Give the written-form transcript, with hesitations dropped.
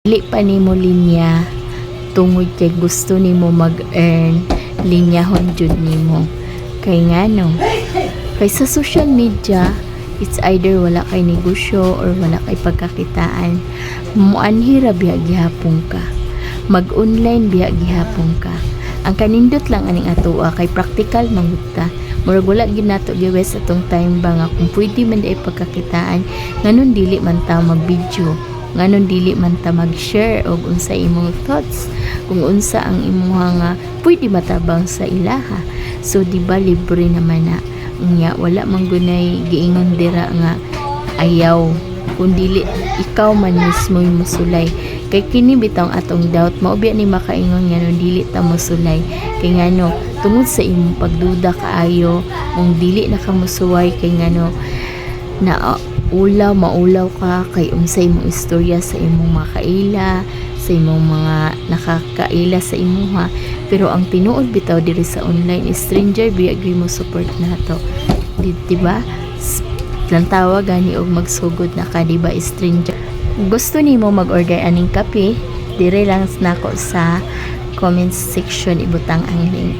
Dili pa nimo linya tungod kay gusto nimo mag-earn, linyahon jud nimo. Kay ngano? Kay sa social media, it's either wala kay negosyo or wala kay pagkakitaan. Muanhi ra biya gihapon ka. Mag-online biya gihapon ka. Ang kanindot lang aning atoa kay practical manggod ta. Murag wala gyud nato giwes atong time ba nga kung pwede man di pagkakitaan, nganon dili man ta mag-video, nganon dili man ta mag-share og unsa imong thoughts, kung unsa ang imuha nga pwede matabang sa ilaha. So di ba libre naman na nya wala man gunay giingon dira nga ayaw, kung dili ikaw man mismo mosulay. Kay kini bitaw atong doubt, maubya ni makaingon nga nung dili ta mosulay. Kay ngano, tungod sa imong pagduda kaayo, kung dili na ka mosuway, kay ngano, na maulaw ka, kay unsa imong istorya sa imong makaila, sa imong mga nakakaila sa imuha. Pero ang tinuod bitaw diri sa online, stranger biya gyud mo support nato. Diba? Lantawa gani og magsugod na ka, diba, stranger. Gusto nimo mag-order aning kape, dire lang nako sa comment section ibutang ang link.